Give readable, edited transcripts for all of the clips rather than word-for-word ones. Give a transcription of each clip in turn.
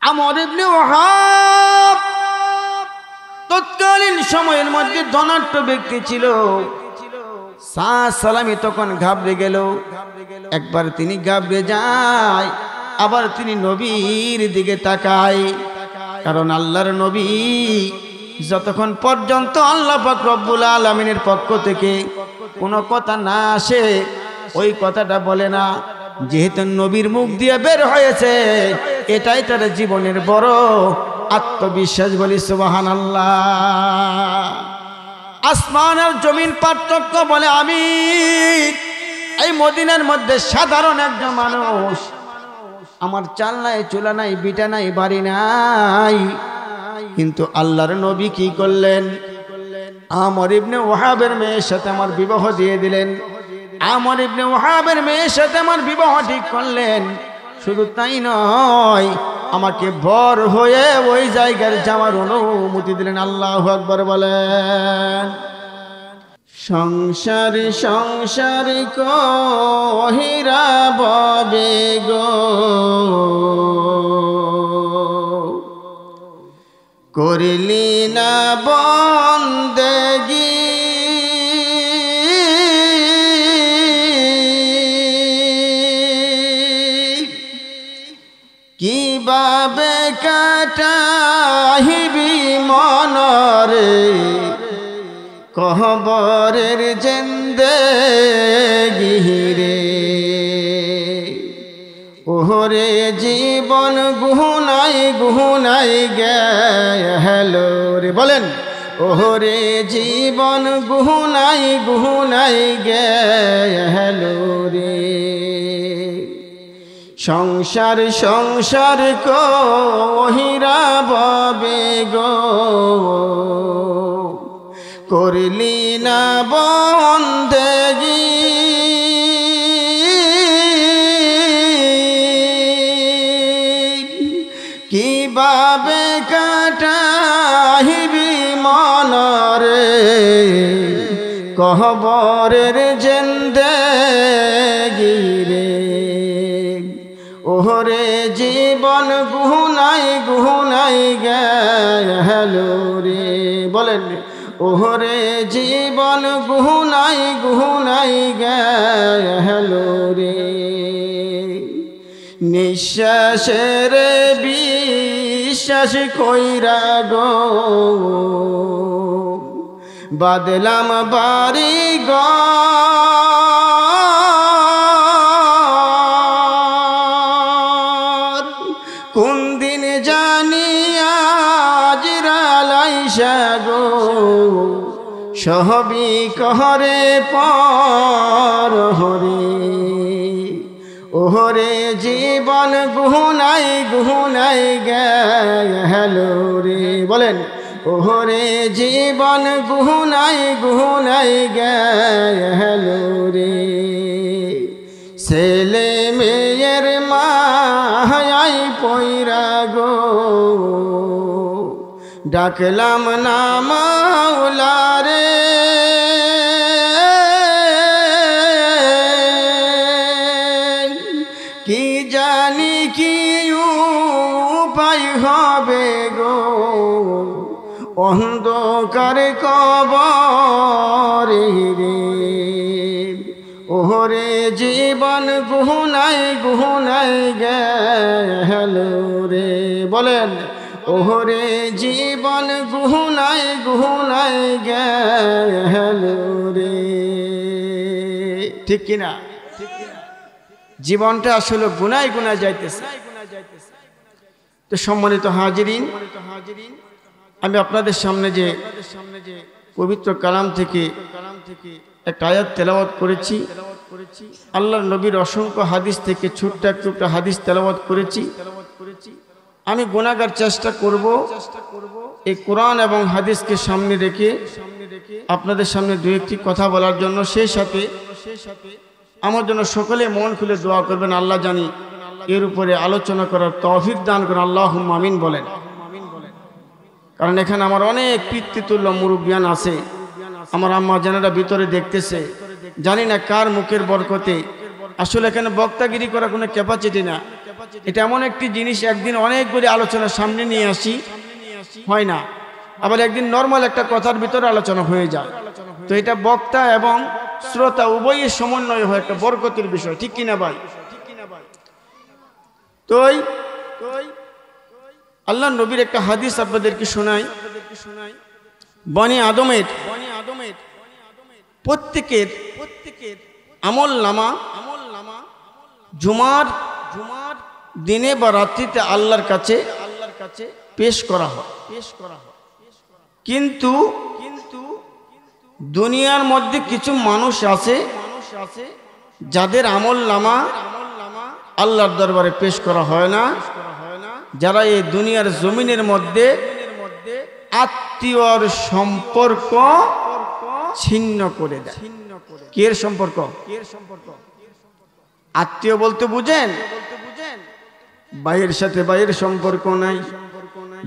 আমর ইবনে ওয়াহাব তৎকালীন সময়ের মধ্যে ধনাঢ্য ব্যক্তি ছিল। সালামি তখন ঘাবড়ে গেল। একবার তিনি ঘাবড়ে যায়, আবার তিনি নবীর দিকে তাকায়। কারণ আল্লাহর নবী যতক্ষণ পর্যন্ত আল্লাহ পাক রব্বুল আলামিনের পক্ষ থেকে কোনো কথা না আসে ওই কথাটা বলে না। যেহেতু নবীর মুখ দিয়ে বের হয়েছে, এটাই তার জীবনের বড় আত্মবিশ্বাস। বলি সুবহানাল্লাহ। আসমান আর জমিন পার্থক্য বলে আমি এই মদিনার মধ্যে সাধারণ একজন মানুষ, আমার চাল নাই, চুলা নাই, বিটা নাই, বাড়ি নাই, কিন্তু আল্লাহর নবী কি করলেন? আমর ইবনে ওয়াহাবের মেয়ের সাথে আমার বিবাহ দিয়ে দিলেন। আমর ইবনে ওয়াহাবের মেয়ের সাথে আমার বিবাহ ঠিক করলেন। শুধু তাই নয়, আমাকে বর হয়ে ওই জায়গার যাওয়ার অনুমতি দিলেন। আল্লাহু আকবার বলেন। সংসার সংসার কহিরা ববে গো, করলি না বন্দেগি, কিভাবে কাটাহিবি মনরে কবরের জিন্দেগি রে। ওরে জীবন গুনাই গুনাই গেল রে, বলেন ওরে জীবন গুনাই গুনাই গেল রে। সংসার সংসার কহিরা ববে গো, করলি না বন্দেগি, কিভাবে কাটাহিবি মনরে কবরের জিন্দেগি রে। ওরে জীবন গুনাই গুনাই গেল রে, বলেন ওরে জীবন গুনাই গুনাই গেল রে। নিঃশ্বাসের বিশ্বাস কইরা গো, বাদলাম বাড়ি ঘর, কোন দিন জানি আজরালাইসা গো, সহবি কহরে পর হরে। ওরে জীবন গুনাই গুনাই গেল রে, বলেন ওরে জীবন গুনাই গুনাই গেল রে। ছেলে মেয়ের মায়াই পয়রা গো, ডাকলাম না মাওলা রে, কি জানি কি উপায় হবে গো, অন্ধকার কবরে রে। ওরে জীবন গুনাই গুনাই গেল রে, বলেন ওরে জীবন গুনাই গুনাই গেল রে। ঠিক কিনা? জীবনটা আসলে গুনাই গুনাই যাইতেছে। তো সম্মানিত হাজিরিন, আমি আপনাদের সামনে যে পবিত্র কালাম থেকে একটা আয়াত তেলাওয়াত করেছি, আল্লাহর নবীর অসংখ্য হাদিস থেকে ছোট্ট একটা হাদিস তেলাওয়াত করেছি। আমি গুনাহগার চেষ্টা করব এই কোরআন এবং হাদিসকে সামনে রেখে আপনাদের সামনে দু একটি কথা বলার জন্য। সেই সাথে আমার জন্য সকলে মন খুলে দোয়া করবেন। আল্লাহ জানি এর উপরে আলোচনা করার তৌফিক দান করেন। আল্লাহুম্মা আমিন বলেন। কারণ এখানে আমার অনেক পিতৃতুল্য মুরব্বিয়ান আছে, আমার আম্মা জানেরা ভিতরে দেখতেছে। জানি না কার মুখের বরকতে, আসলে এখানে বক্তাগিরি করা কোনো ক্যাপাসিটি না, এটা এমন একটি জিনিস, একদিন অনেকগুলি আলোচনার সামনে নিয়ে আসি, হয় না, আবার একদিন নর্মাল একটা কথার ভিতরে আলোচনা হয়ে যায়। তো এটা বক্তা এবং শ্রোতা উভয়ের সমন্বয় হয় একটা বরকতের বিষয়, ঠিক কিনা ভাই? তো আল্লাহ নবীর একটা হাদিস আপনাদেরকে শোনাই। বনি আদমের প্রত্যেকের আমল নামা জুমার দিনে বা রাত্রিতে আল্লাহর কাছে পেশ করা হয়। কিন্তু দুনিয়ার মধ্যে কিছু মানুষ আছে যাদের আমল নামা আল্লাহর দরবারে পেশ করা হয় না, যারা এই দুনিয়ার জমিনের মধ্যে আত্মীয়র সম্পর্ক ছিন্ন করে দেয়। কের সম্পর্ক? আত্মীয় বলতে বুঝেন ভাইয়ের সাথে ভাইয়ের সম্পর্ক নাই,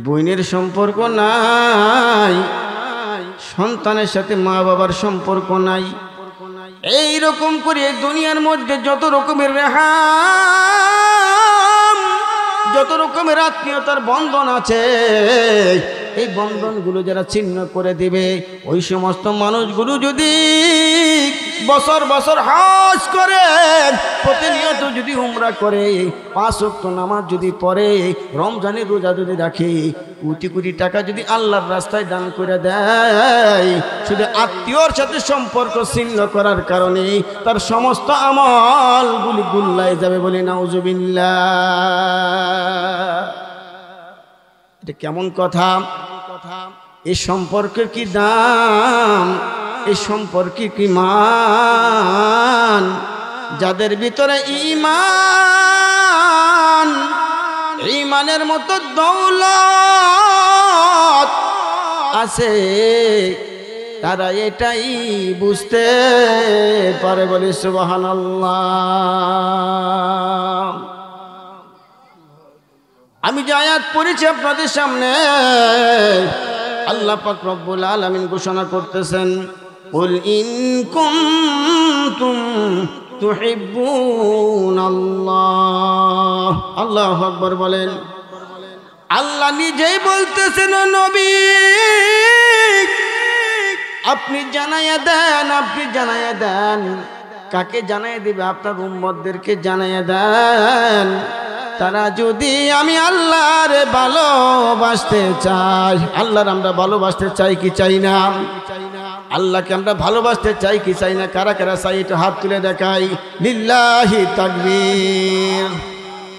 বোনের সম্পর্ক নাই, সন্তানের সাথে মা বাবার সম্পর্ক নাই। এই রকম করে দুনিয়ার মধ্যে যত রকমের রেহাম, যত রকমের আত্মীয়তার বন্ধন আছে, এই বন্ধনগুলো যারা ছিন্ন করে দিবে, ওই সমস্ত মানুষগুলো যদি বছর বছর হজ করে, প্রতিনিয়ত যদি উমরা করে, 5 ওয়াক্ত নামাজ যদি পড়ে, রমজানের রোজা যদি রাখে, কোটি কোটি টাকা যদি আল্লাহর রাস্তায় দান করে দেয়, শুধু আত্মীয়র সাথে সম্পর্ক ছিন্ন করার কারণে তার সমস্ত আমলগুলি গুল্লায় যাবে, বলে নাউজুবিল্লাহ। এটা কেমন কথা? এই সম্পর্কের কি দাম, এই সম্পর্কে কি মান? যাদের ভিতরে ঈমান, ঈমানের মতো দৌলত আছে, তারা এটাই বুঝতে পারে, বলে সুবহানাল্লাহ। আমি যে আয়াত পড়েছি আপনাদের সামনে, আল্লাহ পাক রব্বুল আলামিন ঘোষণা করতেছেন, কুল ইন কুনতুম তুহিব্বুনাল্লাহ। আল্লাহু আকবার বলেন। আল্লাহ নিজেই বলতেছেন, নবী আপনি জানাইয়া দেন, আপনি জানাইয়া দেন। কাকে জানাইয়া দিবে? আপনার উম্মতদেরকে জানাইয়া দেন, তারা যদি আমি আল্লাহর ভালোবাসতে চাই। আল্লাহর আমরা ভালোবাসতে চাই কি চাই না? আল্লাহকে আমরা ভালোবাসতে চাই কি চাই না? কারা কারা চাই একটু হাত তুলে দেখাই। লিল্লাহি তাকবীর।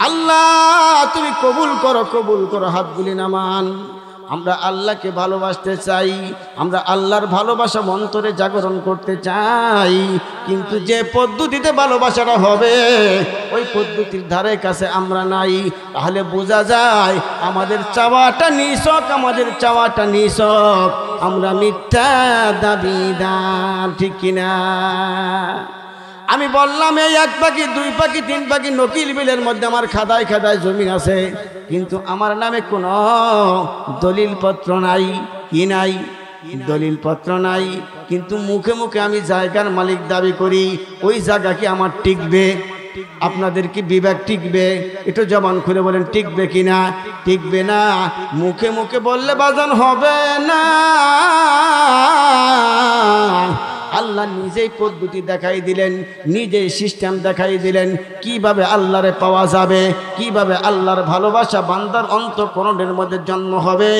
আল্লাহ তুমি কবুল করো, কবুল করো, হাতগুলি নামান। আমরা আল্লাহকে ভালোবাসতে চাই, আমরা আল্লাহর ভালোবাসা অন্তরে জাগরণ করতে চাই, কিন্তু যে পদ্ধতিতে ভালোবাসাটা হবে ওই পদ্ধতির ধারে কাছে আমরা নাই। তাহলে বোঝা যায় আমাদের চাওয়াটা নিছক, আমাদের চাওয়াটা নিছক, আমরা মিথ্যা দাবিদার, ঠিক কিনা? আমি বললাম এই 1 পাখি 2 পাখি 3 পাখি নকিল বিলের মধ্যে আমার খাদায় খাদায় জমি আছে, কিন্তু আমার নামে কোনো দলিল পত্র নাই। কি নাই? দলিল পত্র নাই, কিন্তু মুখে মুখে আমি জায়গার মালিক দাবি করি। ওই জায়গা কি আমার টিকবে? আপনাদের কি বিবেক টিকবে? একটু জবান খুলে বলেন, টিকবে কিনা? টিকবে না। মুখে মুখে বললে বাজান হবে না। আল্লাহ নিজেই পদ্ধতি দেখাই দিলেন, নিজেই সিস্টেম দেখাই দিলেন কিভাবে আল্লাহরে পাওয়া যাবে, কিভাবে আল্লাহর ভালোবাসা বান্দার অন্তঃকরণের মধ্যে জন্ম হবে।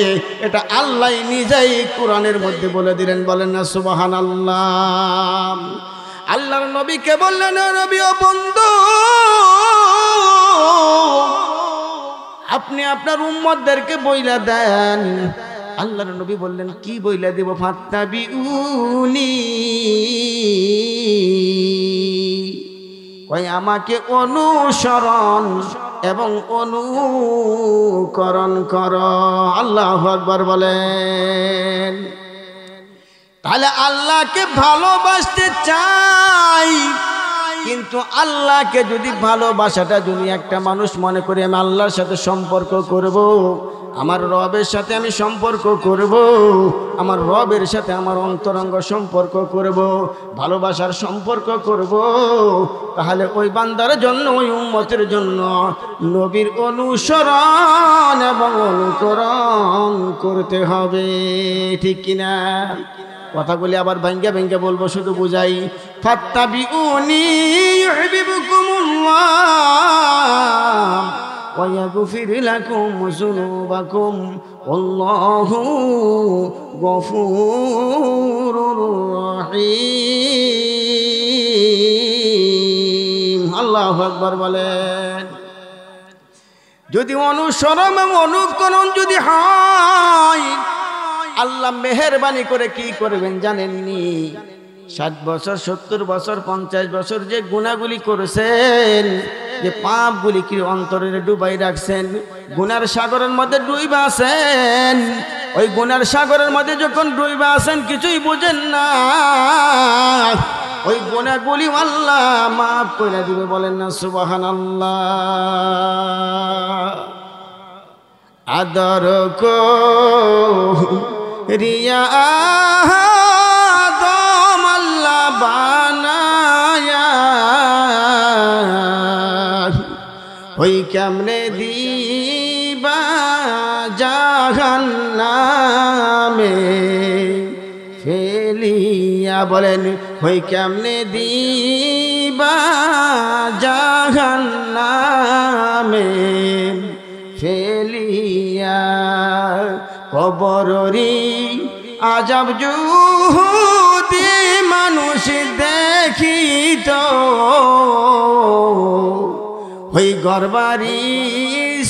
এটা আল্লাহ নিজেই কোরআনের মধ্যে বলে দিলেন, বলেন না সুবহানাল্লাহ। আল্লাহর নবীকে বললেন, নবী ও বন্ধু, আপনি আপনার উম্মতদেরকে বইলা দেন। আল্লাহর নবী বললেন, কি বইলা দেব? ফাত্তাবিউনি, কই আমাকে অনুসরণ এবং অনুকরণ করো। আল্লাহু আকবার বলেন। তাহলে আল্লাহকে ভালোবাসতে চাই, কিন্তু আল্লাহকে যদি ভালোবাসাটা যদি একটা মানুষ মনে করে আমি আল্লাহর সাথে সম্পর্ক করব, আমার রবের সাথে আমি সম্পর্ক করব, আমার রবের সাথে আমার অন্তরঙ্গ সম্পর্ক করব, ভালোবাসার সম্পর্ক করব, তাহলে ওই বান্দার জন্য, ওই উম্মতের জন্য নবীর অনুসরণ এবং অনুকরণ করতে হবে। ঠিক কিনা? কথাগুলি আবার ভাঙ্গা ভাঙ্গা বলবো, শুধু বুঝাই। ফাত্তাবিউনি ইউহিব্বুকুমুল্লাহ ওয়া ইয়াগফির লাকুম যুনুবাকুম আল্লাহু গফুরুর রহিম। আল্লাহু আকবার বলেন। যদি অনুসরণ এবং অনুকরণ যদি হয়, আল্লাহ মেহেরবানি করে কি করবেন জানেননি? 60 বছর 70 বছর 50 বছর যে গুনাহগুলি করেছেন, যে পাপগুলি কি অন্তরে ডুবাই রাখছেন, গুনার সাগরের মধ্যে ডুইবা আছেন, ওই গুনার সাগরের মধ্যে যখন ডুইবা আছেন কিছুই বুঝেন না, ওই গুনাহগুলি আল্লাহ মাফ করে দিবে। বলেন না সুবহানাল্লাহ। আদর কো রিয়া আদম আল্লাহ বানায়া, ওই কেমনে দিবা জাহান্নামে ফেলিয়া। বলেন ওই কেমনে দিবা জাহান্নামে ফেলিয়া। কবররি আজাব যদি মানুষ দেখিত, ওই গরবারি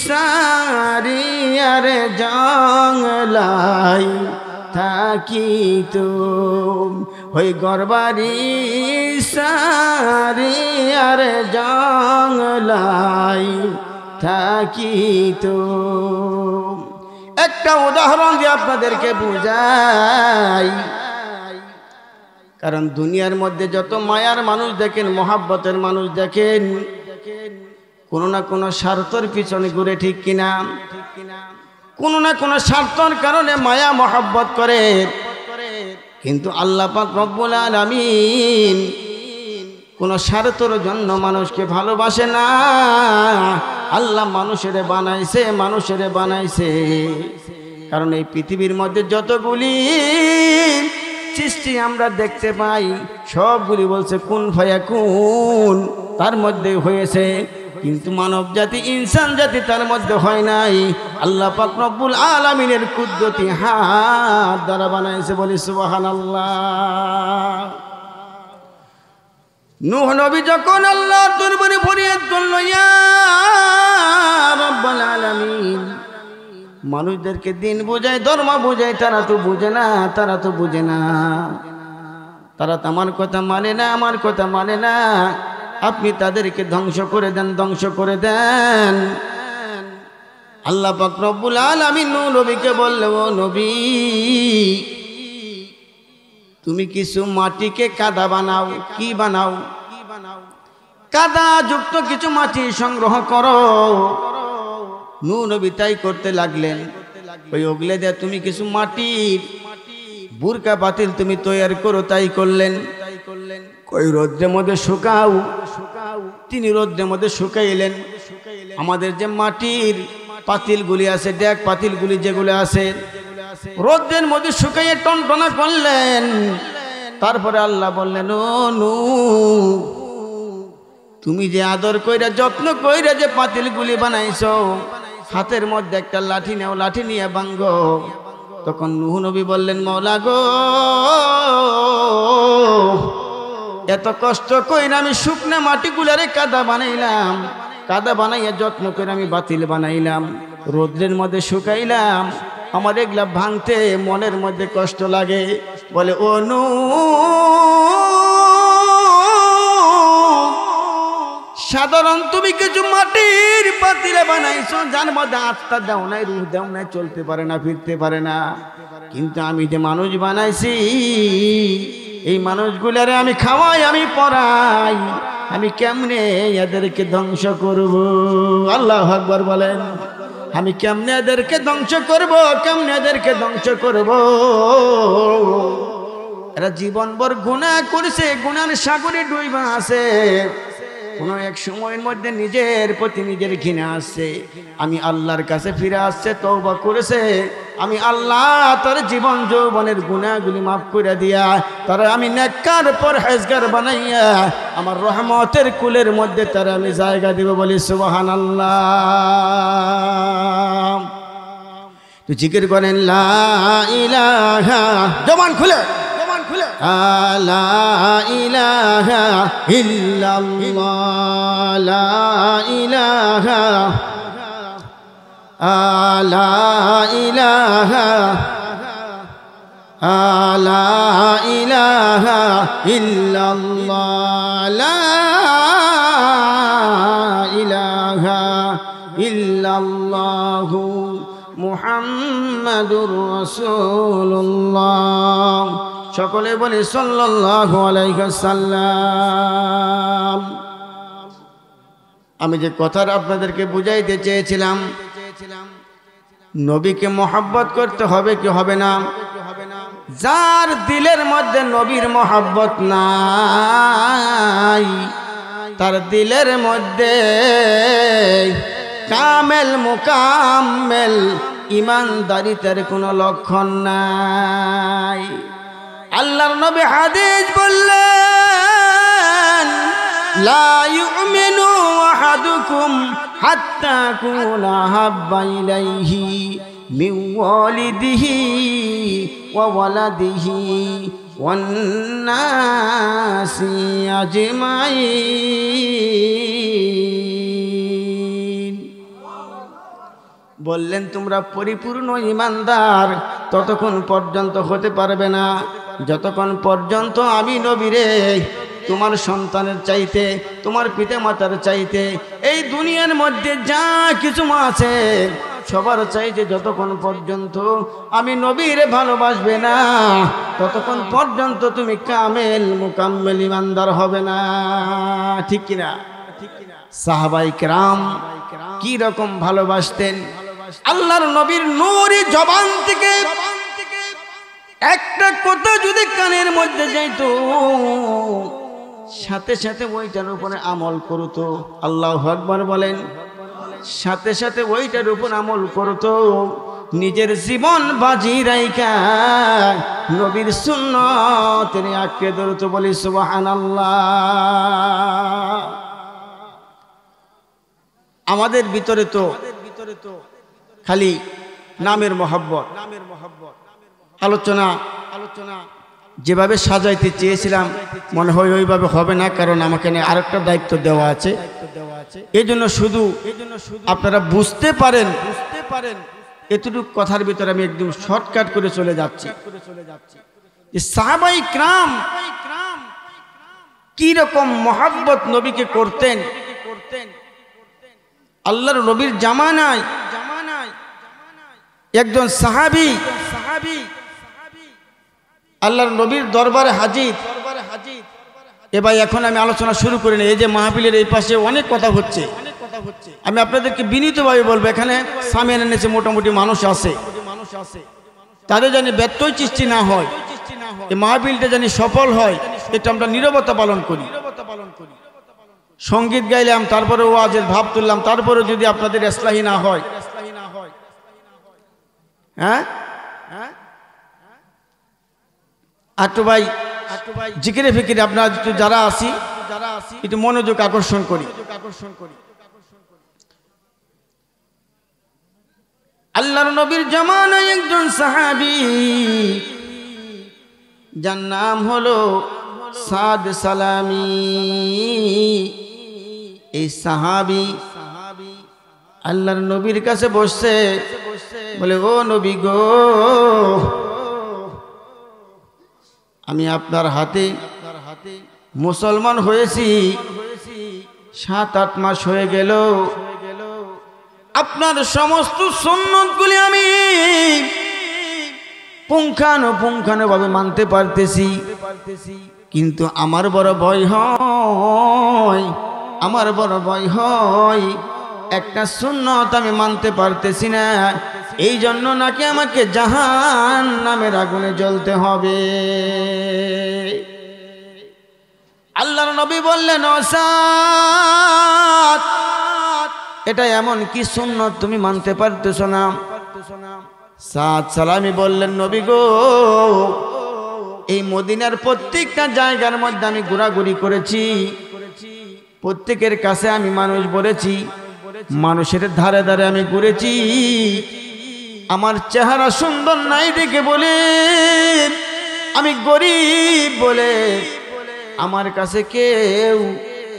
সারিয়ার জংলাই থাকিত, ওই গরবারি সারিয়ার জংলাই থাকিত। একটা উদাহরণ দিয়ে আপনাদেরকে বুঝাই, কারণ দুনিয়ার মধ্যে যত মায়ার মানুষ দেখেন, মহাব্বতের মানুষ দেখেন, কোনো না কোনো স্বার্থের পিছনে ঘুরে। ঠিক কিনা? কোনো না কোনো স্বার্থের কারণে মায়া মহাব্বত করে। কিন্তু আল্লাহ পাক রব্বুল আলামিন কোন স্বার্থের জন্য মানুষকে ভালোবাসে না। আল্লাহ মানুষের বানাইছে, মানুষের বানাইছে কারণ এই পৃথিবীর মধ্যে যতগুলি সৃষ্টি আমরা দেখতে পাই সবগুলি বলছে কুন ফায়াকুন, তার মধ্যে হয়েছে। কিন্তু মানব জাতি, ইনসান জাতি তার মধ্যে হয় নাই। আল্লাহ পাক রব্বুল আলামিনের কুদরতি হাত দ্বারা বানাইছে। বলি সুবহানাল্লাহ। নূহ নবী যখন আল্লাহর দরবারে ফরিয়াদ করলো, ইয়া রাব্বুল আলামিন, মানুষদেরকে দিন বোঝায়, ধর্ম বোঝায়, তারা তো বুঝে না, তারা তো বুঝে না, তারা তো আমার কথা মানে না, আমার কথা মানে না। আপনি তাদেরকে ধ্বংস করে দেন, ধ্বংস করে দেন। আল্লাহ পাক রব্বুল আলামিন নূহ নবীকে বললেন, ও নবী, তুমি কিছু মাটিকে কাদা বানাও। কি বানাও? কাদা যুক্ত কিছু মাটি সংগ্রহ করো। নূহ নবী তাই করতে লাগলেন। ওই ওগলে দেয়া তুমি কিছু মাটির বুরকা পাতিল তুমি তৈরি করো। তাই করলেন। কই রোদ্রের মধ্যে শুকাও। তিনি রোদ্রের মধ্যে শুকাইলেন। আমাদের যে মাটির পাতিলগুলি আছে, ডেক পাতিলগুলি যেগুলো আছে, রোদ্রের মধ্যে শুকাইয়ে টনটনা করলেন। তারপরে আল্লাহ বললেন, ও নূহ, তুমি যে আদর কইরা, যত্ন কইরা যে পাতিলগুলি বানাইছো, হাতের মধ্যে একটা লাঠি নাও, লাঠি নিয়ে ভাঙ্গো। তখন নূহ নবী বললেন, মওলা গো, এত কষ্ট কইরা আমি শুকনা মাটিগুলারে কাদা বানাইলাম, কাদা বানাইয়া যত্ন করে আমি বাতিল বানাইলাম, রোদ্রের মধ্যে শুকাইলাম, আমার এগুলা ভাঙতে মনের মধ্যে কষ্ট লাগে। বলে, ও সাধারণ তুমি কিছু মাটির পাতিলে বানাইছো, যার মধ্যে আত্মা দাও নাই, রূহ দাও নাই, চলতে পারে না, ফিরতে পারে না। কিন্তু আমি যে মানুষ বানাইছি, এই মানুষগুলারে আমি খাওয়াই, আমি পড়াই, আমি কেমনে এদেরকে ধ্বংস করব। আল্লাহু আকবার বলেন। আমি কেমনে এদেরকে ধ্বংস করব, কেমনে এদেরকে ধ্বংস করব। এরা জীবনভর গুনাহ করেছে, গুনার সাগরে ডুইবা আছে। কোন এক সময়ের মধ্যে নিজের প্রতি নিজের ঘৃণা আসছে, আমি আল্লাহর কাছে ফিরে আসছে, তওবা করেছে। আমি আল্লাহ তার জীবন যৌবনের গুনাহগুলি মাফ করে দিয়া তারা আমি নেককার পরহেজগার বানাইয়া আমার রহমতের কুলের মধ্যে তারা আমি জায়গা দেব। বলি সুবহানাল্লাহ। তো জিকির করেন লা ইলাহা, জবান খুলে লা ইলাহা ইল্লাল্লাহ, লা ইলাহা, লা ইলাহা, লা ইলাহা ইল্লাল্লাহ, লা ইলাহা ইল্লাল্লাহ মুহাম্মাদুর রাসূলুল্লাহ। সকলে বলি সাল্লাল্লাহু আলাইহি ওয়াসাল্লাম। আমি যে কথাটা আপনাদেরকে বুঝাইতে চেয়েছিলাম, নবীকে মহব্বত করতে হবে কি হবে না? যার দিলের মধ্যে নবীর মহব্বত নাই, তার দিলের মধ্যে কামেল মুকাম্মেল ইমানদারিতার কোনো লক্ষণ নাই। আল্লাহর নবী হাদিস বললেন, লা ইউমিনু আহাদুকুম হাত্তা কুনা হাব্বা ইলাইহি মিন ওয়ালিদিহি ওয়া ওয়ালাদিহি ওয়ান নাসি আজমাইন। বললেন তোমরা পরিপূর্ণ ইমানদার ততক্ষণ পর্যন্ত হতে পারবে না যতক্ষণ পর্যন্ত আমি নবীরে তোমার সন্তানের চাইতে, তোমার পিতামাতার চাইতে, এই দুনিয়ার মধ্যে যা কিছু আছে সবার চাইতে যতক্ষণ পর্যন্ত আমি নবীরে ভালোবাসবে না ততক্ষণ পর্যন্ত তুমি কামেল মুকাম্মেল ইমানদার হবে না। ঠিক কিনা? সাহাবায়ে কেরাম কি রকম ভালোবাসতেন। আল্লাহর নবীর নূরি জবান থেকে একটা কথা যদি কানের মধ্যে যাইতো, সাথে সাথে ওইটার উপরে আমল করতো। আল্লাহু আকবার বলেন। সাথে সাথে ওইটার উপর আমল করতো। নিজের জীবন বাজি রাইখা নবীর সুন্নতের আঁকড়ে ধরতো। বলি সুবহানাল্লাহ। আমাদের ভিতরে তো খালি নামের মহব্বত, আলোচনা যেভাবে সাজাইতে চেয়েছিলাম মনে হয় ওইভাবে হবে না, কারণ আমাকে আরেকটা দায়িত্ব দেওয়া আছে। এই জন্য শুধু আপনারা বুঝতে পারেন এতটুকু কথার ভিতরে আমি একদম শর্টকাট করে চলে যাচ্ছি। সাহাবায়ে কিরাম কি রকম মহব্বত নবীকে করতেন। আল্লাহর নবীর জামানায় একজন সাহাবী আল্লাহর নবীর দরবারে হাজির। এবার এখন আমি আলোচনা শুরু করি না। এই যে মাহফিলের এই পাশে অনেক কথা হচ্ছে, আমি আপনাদেরকে বিনীতভাবে বলবো, এখানে সামিয়ানা নিচে মোটামুটি মানুষ আছে, তাদের জানি ব্যত্যয় সৃষ্টি না হয়, এই মাহফিলটা জানি সফল হয়, এটা আমরা নীরবতা পালন করি। সঙ্গীত গাইলাম, তারপরে ওয়াজের ভাব তুললাম, তারপরে যদি আপনাদের ইসলাহি না হয়, হ্যাঁ একটু ভাই জিকিরে ফিকিরে আপনারা যারা আসি একটু মনোযোগ আকর্ষণ করি। আল্লাহর নবীর জামানায় একজন সাহাবী, যার নাম হলো সাদ সালামি। এই সাহাবী আল্লাহর নবীর কাছে বসছে, বলে ও নবী গো, আমি আপনার হাতে মুসলমান হয়েছি, 7-8 মাস হয়ে গেল। আপনার সমস্ত সুন্নতগুলি আমি পুঙ্খানুপুঙ্খানুভাবে মানতে পারতেছি, কিন্তু আমার বড় ভয় হয় একটা সুন্নত আমি মানতে পারতেছি না, এই জন্য নাকি আমাকে জাহান্নামের আগুনে জ্বলতে হবে। আল্লাহর নবী বললেন, ও সাদ, এটা এমন কি সুন্নত তুমি মানতে পারতেছো না? সাদ সালামি বললেন, নবী গো, এই মদিনার প্রত্যেকটা জায়গার মধ্যে আমি ঘোরাঘুরি করেছি, প্রত্যেকের কাছে আমি মানুষ বলেছি, মানুষের ধারে ধারে আমি ঘুরেছি, আমার চেহারা সুন্দর নাই দেখে বলে, আমি গরিব বলে আমার কাছে কেউ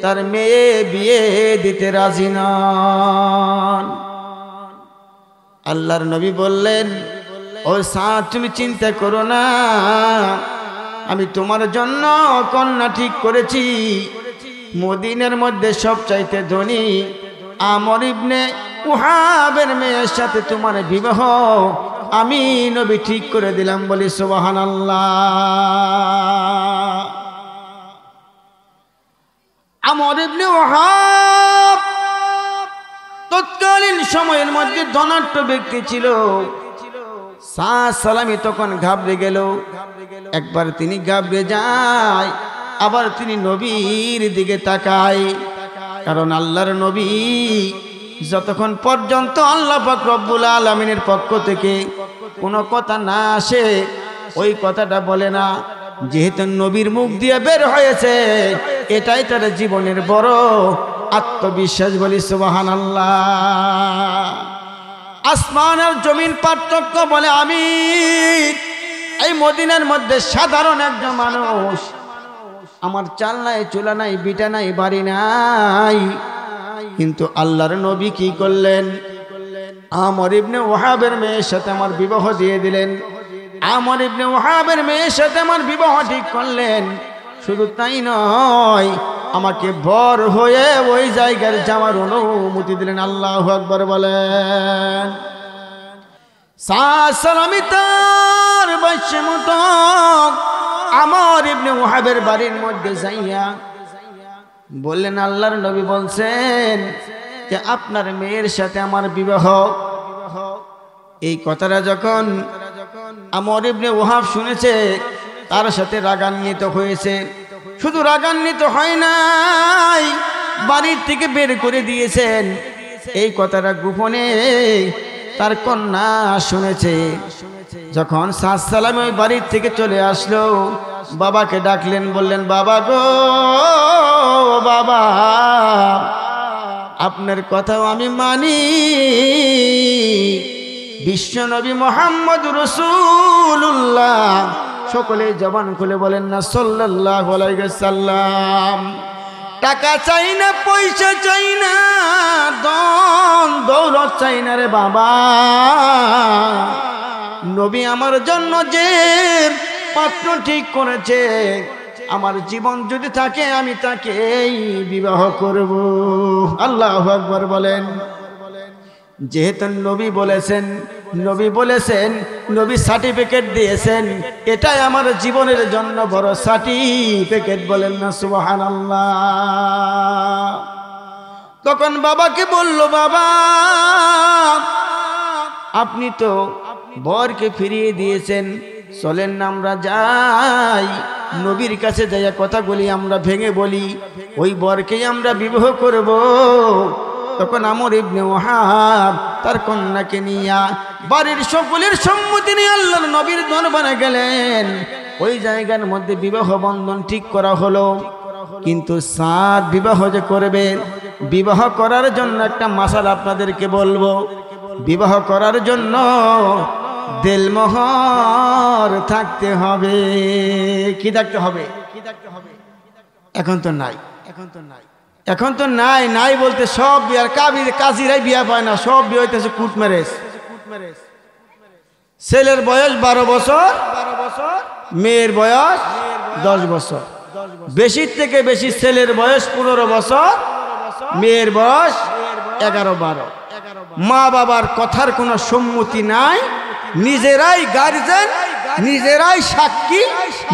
তার মেয়ে বিয়ে দিতে রাজি নন। আল্লাহর নবী বললেন, ও সাদ, তুমি চিন্তা করো না, আমি তোমার জন্য কন্যা ঠিক করেছি। মদিনার মধ্যে সবচাইতে ধনী আমর ইবনে উহাবের মেয়ের সাথে তোমার বিবাহ আমি নবী ঠিক করে দিলাম। বলি সুবহানাল্লাহ। আমর ইবনে উহাব তৎকালীন সময়ের মধ্যে ধনাঢ্য ব্যক্তি ছিল। সাদ সালামি তখন ঘাবড়ে গেল। একবার তিনি ঘাবড়ে যায়, আবার তিনি নবীর দিকে তাকায়, কারণ আল্লাহর নবী যতক্ষণ পর্যন্ত আল্লাহ পাক রব্বুল আলামিনের পক্ষ থেকে কোনো কথা না আসে ওই কথাটা বলে না। যেহেতু নবীর মুখ দিয়ে বের হয়েছে, এটাই তার জীবনের বড় আত্মবিশ্বাস। বলি সুবহানাল্লাহ। আসমান আর জমিন পার্থক্য বলে আমি এই মদিনার মধ্যে সাধারণ একজন মানুষ, আমার চাল নাই, চুলা নাই, বিটা নাই, বাড়ি নাই, কিন্তু আল্লাহর নবী কি করলেন? আমর ইবনে ওহাবের মেয়ের সাথে আমার বিবাহ দিয়ে দিলেন। আমর ইবনে ওহাবের মেয়ের সাথে আমার বিবাহ ঠিক করলেন। শুধু তাই নয়, আমাকে বর হয়ে ওই জায়গার যাওয়ার অনুমতি দিলেন। আল্লাহু আকবার বলেন। সাদ সালামি তার বয়সের মতো আমর ইবনে ওহাবের বাড়ির মধ্যে যাইয়া বললেন, আল্লাহর নবী বলছেন যে আপনার মেয়ের সাথে আমার বিবাহ। এই কথাটা যখন আমর ইবনে ওহাব শুনেছে, তার সাথে রাগান্বিত হয়েছে। শুধু রাগান্বিত হয় নাই, বাড়ির থেকে বের করে দিয়েছেন। এই কথাটা গোপনে তার কন্যা শুনেছে। যখন সাদ সালামি ওই বাড়ির থেকে চলে আসলো, বাবাকে ডাকলেন, বললেন, বাবা গো, বাবা, আপনার কথাও আমি মানি। বিশ্বনবী মুহাম্মদ রাসূলুল্লাহ, সকলে জবান খুলে বলেন না সাল্লাল্লাহু আলাইহি ওয়াসাল্লাম। টাকা চাই না, পয়সা চাই না, ধন দৌলত চাই না রে বাবা, নবী আমার জন্য যে পাত্র ঠিক করেছে, আমার জীবন যদি থাকে আমি তাকেই বিবাহ করব। আল্লাহু আকবার বলেন। যেহেতু নবী বলেছেন, নবী সার্টিফিকেট দিয়েছেন, এটাই আমার জীবনের জন্য বড় সার্টিফিকেট। বলেন না সুবহানাল্লাহ। তখন বাবাকে বলল, বাবা, আপনি তো বরকে ফিরিয়ে দিয়েছেন, চলেন না আমরা যাই, নবীর কাছে যাইয়া কথাগুলি আমরা ভেঙে বলি, ওই বরকেই আমরা বিবাহ করব। তখন আমর ইবনে ওহাব তার কন্যাকে নিয়া বাড়ির সকলের সম্মতি নিয়ে আল্লাহর নবীর দরবারে গেলেন। ওই জায়গার মধ্যে বিবাহ বন্ধন ঠিক করা হলো। কিন্তু সাদ বিবাহ যে করবে, বিবাহ করার জন্য একটা মাসালা আপনাদেরকে বলবো। বিবাহ করার জন্য দেলমোহর থাকতে হবে। কি থাকতে হবে? এখন তো নাই। নাই বলতে সব বিয়ার কাজীরাই বিয়া পায় না, সব বিয়ে হইতেছে কুট ম্যারেজ। ছেলের বয়স 12 বছর, মেয়ের বয়স 10 বছর। বেশি থেকে বেশি ছেলের বয়স 15 বছর, মেয়ের বয়স 11-12। মা বাবার কথার কোনো সম্মতি নাই, নিজেরাই গার্জেন, নিজেরাই সাক্ষী,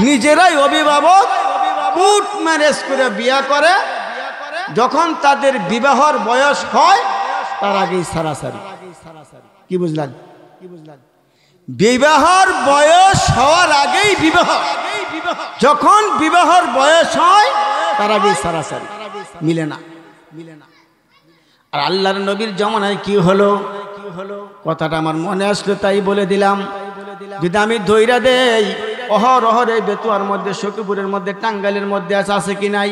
নিজেরাই অভিভাবক, কোর্ট ম্যারেজ করে বিয়া করে, যখন তাদের বিবাহর বয়স হয় তার আগেই সারাসারি। কি বুঝলেন? বিবাহর বয়স হওয়ার আগেই বিবাহ, যখন বিবাহর বয়স হয় তার আগেই সারাসারি, মিলে না। আর আল্লাহর নবীর জমানায় কি হলো, কথাটা আমার মনে আসলো তাই বলে দিলাম। যদি আমি ধৈর্য দেই, অহরহরে বেতুয়ার মধ্যে, সখীপুরের মধ্যে, টাঙ্গাইলের মধ্যে আছে কি নাই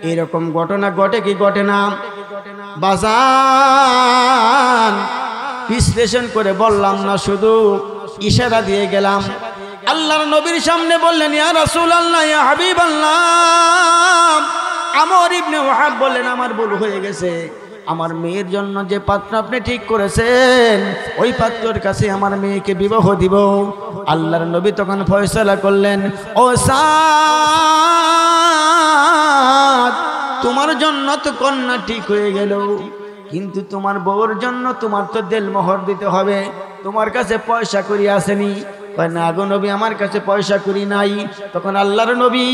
এরকম ঘটনা ঘটে কি ঘটে না? বাজান বিশ্লেষণ করে বললাম না, শুধু ইশারা দিয়ে গেলাম। আল্লাহর নবীর সামনে বললেন, ইয়া রাসূলুল্লাহ, ইয়া হাবিবাল্লাহ। আমর ইবনে ওয়াহাব বললেন, আমার ভুল হয়ে গেছে, আমার মেয়ের জন্য যে পাত্র আপনি ঠিক করেছেন ওই পাত্রের কাছে আমার মেয়েকে বিবাহ দিব। আল্লাহর নবী তখন ফয়সালা করলেন, ও সাদ, তোমার জন্য তো কন্যা ঠিক হয়ে গেল, কিন্তু তোমার বউর জন্য তোমার তো দেলমোহর দিতে হবে। তোমার কাছে পয়সা করি আসেনি? না গো নবী, আমার কাছে পয়সা করি নাই। তখন আল্লাহর নবী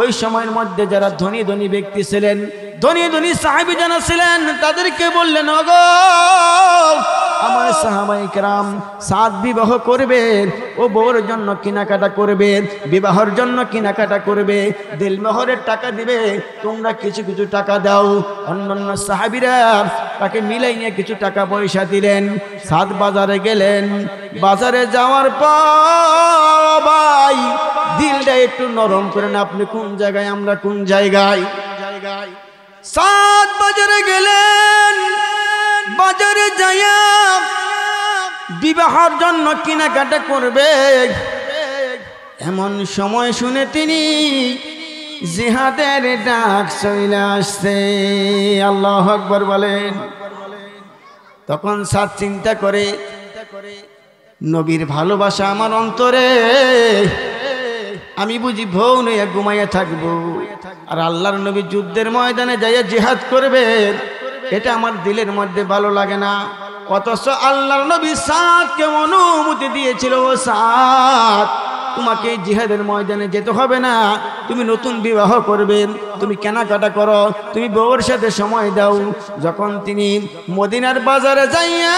ওই সময়ের মধ্যে যারা ধনী ধনী ব্যক্তি ছিলেন, ধনী ধনী সাহাবী যারা ছিলেন, তাদেরকে বললেন, ওগো আমার সাহাবায়ে কেরাম, সাদ বিবাহ করবে, ও বউর জন্য কেনাকাটা করবে, বিবাহের জন্য কেনাকাটা করবে, দেলমোহরের টাকা দিবে, তোমরা কিছু কিছু টাকা দাও। অন্যান্য সাহাবীরা তাকে মিলাই নিয়ে কিছু টাকা পয়সা দিলেন। সাদ বাজারে গেলেন। বাজারে যাওয়ার পর ভাই দিলটা একটু নরম করেন, আপনি কোন জায়গায়, আমরা কোন জায়গায়? সাদ বাজারে গেলেন। বাজারে যাইয়া বিবাহের জন্য কেনাকাটা করবে, এমন সময় শুনে তিনি জিহাদের ডাক চলে আসছে। আল্লাহু আকবার বলেন। তখন সাদ চিন্তা করে, নবীর ভালোবাসা আমার অন্তরে, আমি বুঝি ভৌ নইয়া ঘুমাইয়া থাকবো, আর আল্লাহর নবী যুদ্ধের ময়দানে যাইয়া জিহাদ করবে, এটা আমার দিলের মধ্যে ভালো লাগে না। অথচ আল্লাহর নবী সাদকে অনুমতি দিয়েছিল, ও সাদ, তোমাকে জিহাদের ময়দানে যেতে হবে না, তুমি নতুন বিবাহ করবে, তুমি কেনাকাটা করো, তুমি বউর সাথে সময় দাও। যখন তিনি মদিনার বাজারে যাইয়া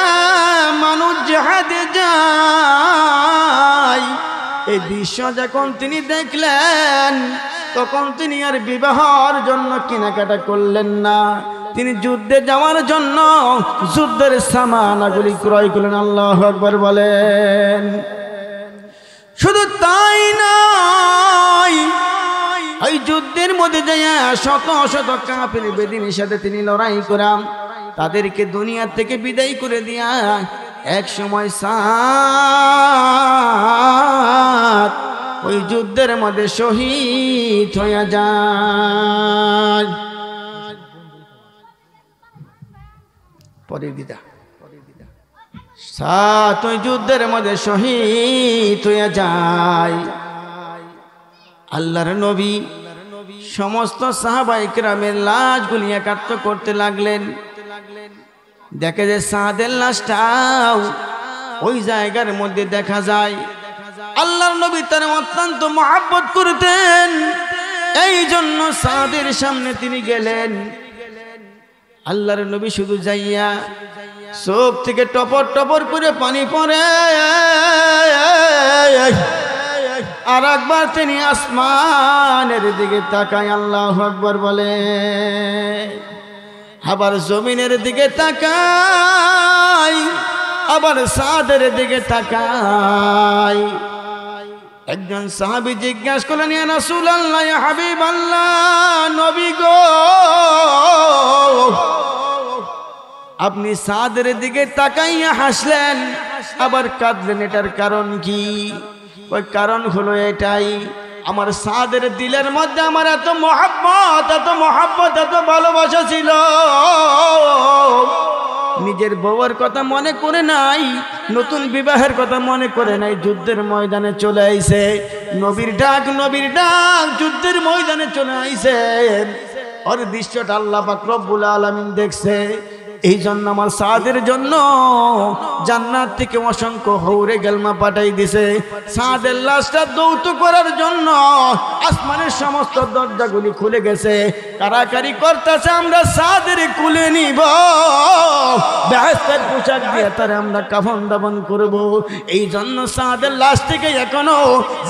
মানুষ জিহাদে যায়, এই দৃশ্য যখন তিনি দেখলেন, তখন তিনি আর বিবাহের জন্য কেনাকাটা করলেন না, তিনি যুদ্ধে যাওয়ার জন্য যুদ্ধের সামানাগুলি ক্রয় করলেন। আল্লাহু আকবার বলেন। শুধু তাই নয়, এই যুদ্ধের মধ্যে যাইয়া শত শত কাফির বেদিনের সাথে তিনি লড়াই করাম, তাদেরকে দুনিয়া থেকে বিদায় করে দিয়া এক সময় সাদ ওই যুদ্ধের মধ্যে শহীদ হয়ে যায়। পরের দিদা সাদ ওই যুদ্ধের মধ্যে শহীদ হয়ে যায়। আল্লাহর নবী সমস্ত সাহাবায়ে কেরামের লাশগুলি একাত্র করতে লাগলেন। দেখে যে সাদের লাশটাও ওই জায়গার মধ্যে দেখা যায়। আল্লাহর নবী তার অত্যন্ত মহব্বত করতেন, এই জন্য সাদের সামনে তিনি গেলেন। আল্লাহর নবী শুধু যাইয়া চোখ থেকে টপর টপর করে পানি পড়ে, আর একবার তিনি আসমানের দিকে তাকায়, আল্লাহু আকবার বলে, আবার জমিনের দিকে তাকায়, আবার সাদের দিকে তাকায়। একজন সাহাবী জিজ্ঞাসা করলেন, ইয়া রাসূলুল্লাহ, ইয়া হাবিবাল্লাহ, নবী গো, আপনি সাদের দিকে তাকাইয়া হাসলেন, আবার কাঁদলেন, এটার কারণ কি? ওই কারণ হলো এটাই, আমার সাদের দিলের মধ্যে আমার এত মহব্বত, এত ভালোবাসা ছিল, নিজের বউয়ের কথা মনে করে নাই, নতুন বিবাহের কথা মনে করে নাই, যুদ্ধের ময়দানে চলে আইছে। নবীর ডাক যুদ্ধের ময়দানে চলে আইছে। ওর দৃশ্যটা আল্লাহ পাক রব্বুল আলামিন দেখছে। এই জন্য আমার সাদের জন্য জান্নাত থেকে অসংখ্য হৌরে গেলমা পাঠাই দিছে। সাদের লাশটা দৌত করার জন্য আসমানের সমস্ত দরজাগুলি খুলে গেছে, কারাকারি করতেছে আমরা সাদের কুলে নিব, বেহেশতের পোশাক দিয়ে তারে আমরা কাফন দাফন করব। এই জন্য সাদের লাশ থেকে এখনো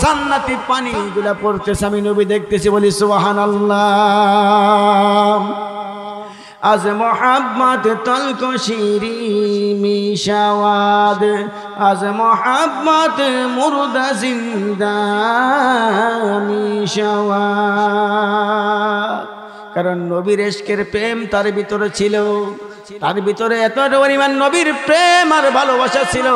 জান্নাতি পানিগুলা পড়তেছে, আমি নবী দেখতেছি, বলি সুবহানাল্লাহ। আজ মোহাম্মদ তলক শিরি মিশাওয়াদ, আজ মোহাম্মদ মুর্দা জিন্দা মিশাওয়াদ। কারণ নবীর ইশকের প্রেম তার ভিতরে ছিল, তার ভিতরে এত পরিমাণ নবীর প্রেম আর ভালোবাসা ছিল,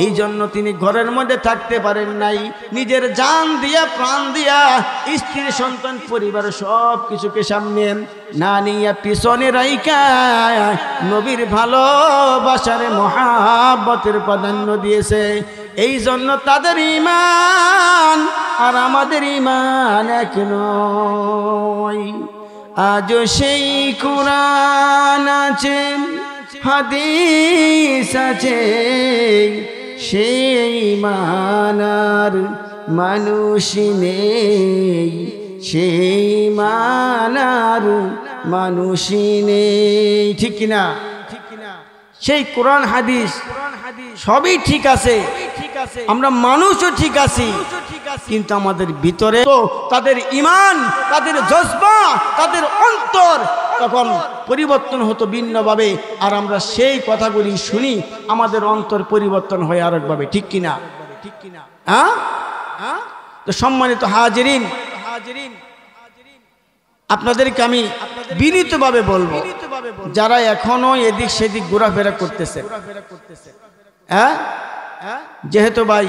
এই জন্য তিনি ঘরের মধ্যে থাকতে পারেন নাই। নিজের জান দিয়া প্রাণ দিয়া স্ত্রী সন্তান পরিবার সব কিছুকে সামনে না নিয়ে পিছনে রাইকা নবীর ভালোবাসার মহাব্বতের প্রাধান্য দিয়েছে। এই জন্য তাদের ঈমান আর আমাদের ঈমান এক নয়। আজ সেই কুরআন আছে, হাদিস আছে, সেই মানার মানুষ নেই, সেই মানার মানুষ নেই, ঠিক কিনা? সেই কোরআন হাদিস সবই ঠিক আছে, আমরা মানুষও ঠিক আছি, কিন্তু আমাদের ভিতরে তো তাদের ঈমান, তাদের জজবা, তাদের অন্তর তখন পরিবর্তন হতো ভিন্নভাবে, আর আমরা সেই কথাগুলি শুনি আমাদের অন্তর পরিবর্তন হয় আরেকভাবে, ঠিক কিনা? হ্যাঁ। তো সম্মানিত হাজিরিন, আপনাদেরকে আমি বিনীতভাবে বলবো, যারা এখনো এদিক সেদিক ঘোরাফেরা করতেছে, হ্যাঁ, যেহেতু ভাই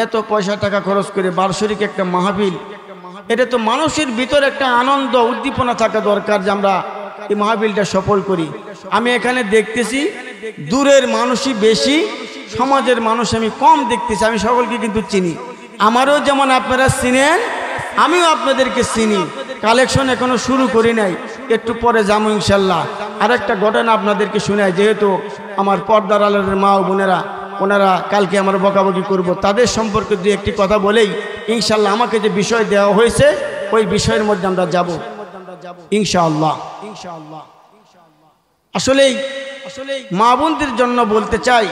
এত পয়সা টাকা খরচ করে বার্ষিক একটা মাহফিল, এটা তো মানুষের ভিতরে একটা আনন্দ উদ্দীপনা থাকা দরকার যে আমরা এই মাহফিলটা সফল করি। আমি এখানে দেখতেছি দূরের মানুষই বেশি, সমাজের মানুষ আমি কম দেখতেছি। আমি সকলকে কিন্তু চিনি, আমারও যেমন আপনারা চিনেন, আমিও আপনাদেরকে চিনি। কালেকশন এখনো শুরু করি নাই, একটু পরে যাবো ইনশাল্লাহ। আর একটা ঘটনা আপনাদেরকে শোনাই, যেহেতু আমার পর্দার আলের মা ও বোনেরা ওনারা কালকে আমার বকাবকি করব, তাদের সম্পর্কে দু একটি কথা বলেই ইনশাল্লাহ আমাকে যে বিষয় দেওয়া হয়েছে ওই বিষয়ের মধ্যে আমরা যাব ইনশাআল্লাহ। আসলেই মা বোনদের জন্য বলতে চাই,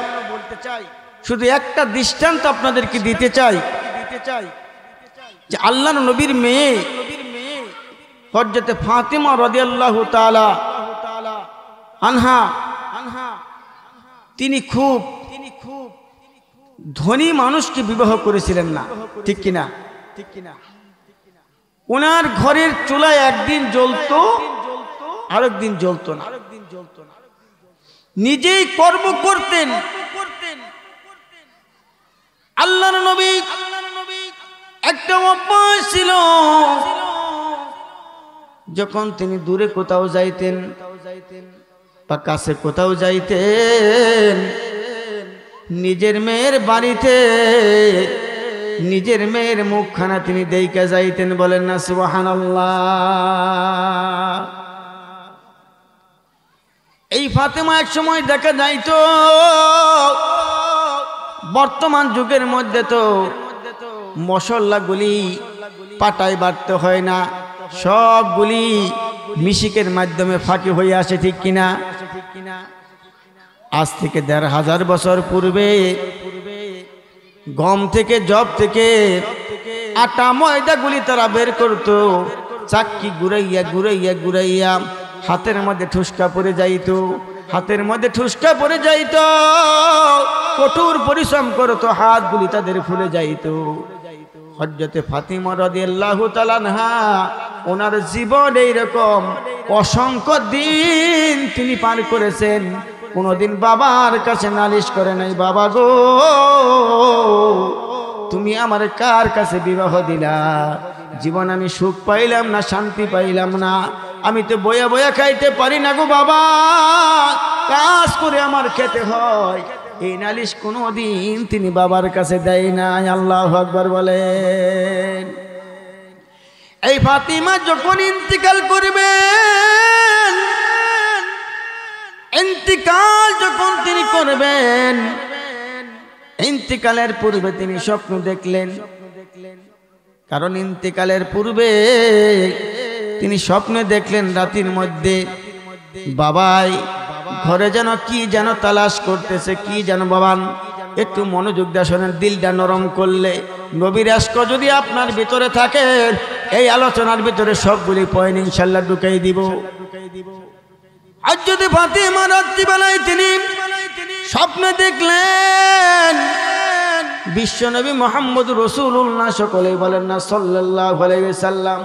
শুধু একটা দৃষ্টান্ত আপনাদেরকে দিতে চাই যে আল্লাহর নবীর মেয়ে হযরত ফাতিমা রাদিয়াল্লাহু তাআলা আনহা, তিনি খুব ধনী মানুষকে বিবাহ করেছিলেন না, ঠিক কিনা? ওনার ঘরের চুলায় একদিন জ্বলতো, আরেকদিন জ্বলতো না। নিজেই কর্ম করতেন। আল্লাহর নবী একটা অভ্যাস ছিল, যখন তিনি দূরে কোথাও যাইতেন বা কাছে কোথাও যাইতেন, নিজের মেয়ের বাড়িতে নিজের মেয়ের মুখখানা তিনি দেইকা যাইতেন, বলেন না সুবহানাল্লাহ। এই ফাতেমা এক সময় দেখা যাইতো, বর্তমান যুগের মধ্যে তো মশলাগুলি পাটায় বাটতে হয় না, সবগুলি মিশিকের মাধ্যমে ফাঁকি হয়ে আসে, ঠিক কিনা? আজ থেকে ১৫০০ বছর পূর্বে গম থেকে, জব থেকে আটা ময়দাগুলি তারা বের করতো, চাক্কি ঘুরাইয়া ঘুরাইয়া ঘুরাইয়া হাতের মধ্যে ঠুসকা পড়ে যাইত, হাতের মধ্যে ঠুসকা পড়ে যাইত, কঠোর পরিশ্রম করতো, হাতগুলি তাদের ফুলে যাইত। হযরত ফাতিমা রাদিয়াল্লাহু তাআলা আনহা ওনার জীবন এইরকম অসংখ্য দিন তিনি পার করেছেন, কোনদিন বাবার কাছে নালিশ করে নাই, বাবা গো তুমি আমার কার কাছে বিবাহ দিলা, জীবন আমি সুখ পাইলাম না, শান্তি পাইলাম না, আমি তো বয়া বয়া খাইতে পারি না গো বাবা, কাজ করে আমার খেতে হয়। এই নালিশ কোনদিন তিনি বাবার কাছে দেয় নাই। আল্লাহু আকবার বলেন। এই ফাতিমা যখন ইন্তিকাল করবেন, ইন্তিকাল যখন তিনি করবেন, ইন্তিকালের পূর্বে তিনি স্বপ্ন দেখলেন। কারণ ইন্তিকালের পূর্বে তিনি স্বপ্নে দেখলেন রাতের মধ্যে বাবাই ঘরে যেন কি যেন তালাশ করতেছে, কি যেন। বাবান একটু মনোযোগ দিয়ে শোনেন, দিলটা নরম করলে নবীর আশক যদি আপনার ভিতরে থাকে, এই আলোচনার ভিতরে সবগুলি পয়েন্ট ইনশাআল্লাহ ঢুকাই দিব। আজ যদি ফাতিমা রাত্রিবেলায় তিনি স্বপ্নে দেখলেন বিশ্বনবী মুহাম্মদ রাসূলুল্লাহ, সকলেই বলেন না সাল্লাল্লাহু আলাইহি ওয়াসাল্লাম,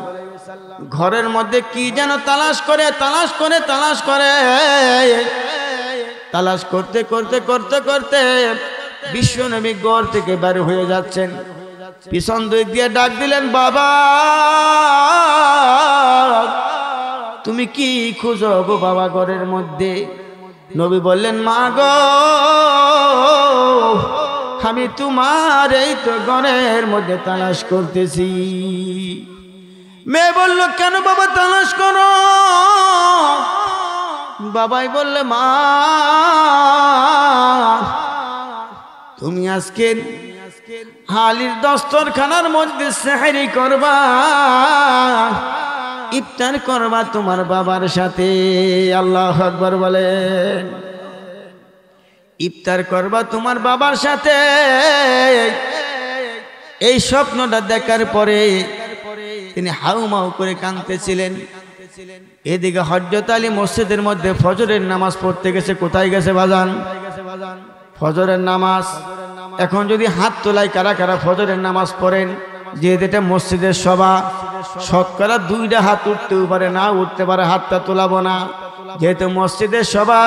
ঘরের মধ্যে কি যেন তালাশ করে তালাশ করতে করতে করতে করতে বিশ্বনবী ঘর থেকে বের হয়ে যাচ্ছেন। পিছন দিক দিয়ে ডাক দিলেন, বাবা তুমি কি খুঁজো গো বাবা ঘরের মধ্যে? নবী বললেন, মা গো আমি তোমার এই তো ঘরের মধ্যে তালাশ করতেছি। মেয়ে বলল, কেন বাবা তালাশ করো? বাবাই বললে, মা তুমি আজকে হালির দস্তরখানার মধ্যে সেহরি করবা, ইফতার করবা তোমার বাবার সাথে। আল্লাহু আকবার বলেন। ইফতার করবা তোমার বাবার সাথে। এই স্বপ্নটা দেখার পরে তিনি হাউমাউ করে কাঁদতেছিলেন। এদিকে হযরত আলী মসজিদের মধ্যে ফজরের নামাজ পড়তে গেছে। কোথায় গেছে বাজান? ফজরের নামাজ। এখন যদি হাত তোলায় কারা কারা ফজরের নামাজ পড়েন, যেহেতু এটা মসজিদের সভা, শতকরা 2টা হাত উঠতেও পারে, না উঠতে পারে, হাতটা তোলাবো না। যেহেতু মসজিদের সভা,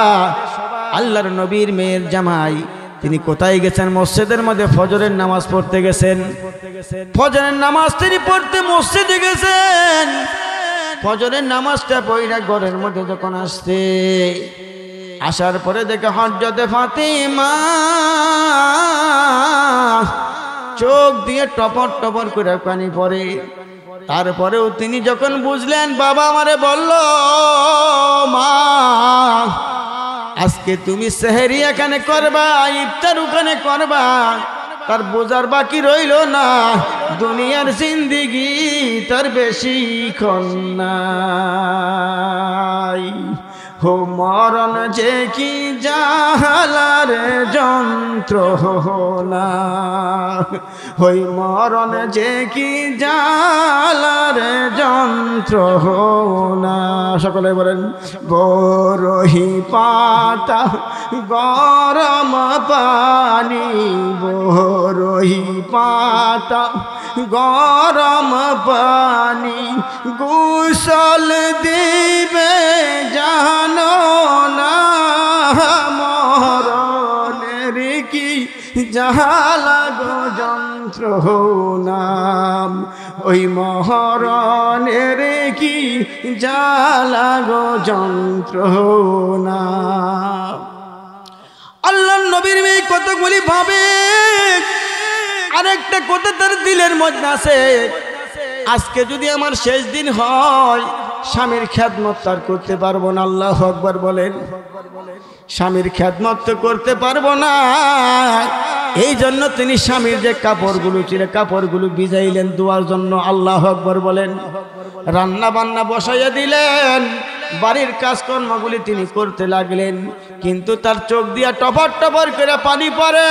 আল্লাহর নবীর মেয়ের জামাই তিনি কোথায় গেছেন? মসজিদের মধ্যে ফজরের নামাজ পড়তে গেছেন। ফজরের নামাজ তিনি পড়তে মসজিদে গেছেন। ফজরের নামাজটা পড়া ঘরের মধ্যে যখন আসছে, আসার পরে দেখে হযরতে ফাতিমা চোখ দিয়ে টপর টপর করে পানি পড়ে। তারপরেও তিনি যখন বুঝলেন বাবা আমারে বলল, মা আজকে তুমি সেহরি এখানে করবা, ইফতার ওখানে করবা, তার বোঝার বাকি রইল না। দুনিয়ার জিন্দেগি তার বেশিক্ষণ নাই। হো মরণ যে কি জালার যন্ত্রণা, হই মরণ যে কি জালার যন্ত্রণা। সকলে বলেন, বরহি পাতা গরম পানি, বরহি পাতা গরম পানি, গোসল দিবে জানো না, মরণের কি জালা গো যন্ত্রণা, ওই মরণের কি জালা গো যন্ত্রণা। আল্লাহর নবীর মেয়ে কতগুলি ভাবে, আরেকটা কথা তার দিলের মধ্যে আছে, আজকে যদি আমার শেষ দিন হয় স্বামীর খেদমত তার করতে পারবো না। আল্লাহু আকবার বলেন। স্বামীর খেদমত তো করতে পারবো না, এই জন্য তিনি স্বামীর যে কাপড়গুলো ছিল কাপড়গুলো ভিজাইলেন দোয়ার জন্য। আল্লাহু আকবার বলেন। রান্না বান্না বসাইয়া দিলেন, বাড়ির কাজকর্মগুলি তিনি করতে লাগলেন, কিন্তু তার চোখ দিয়া টপর টপর করে পানি পড়ে।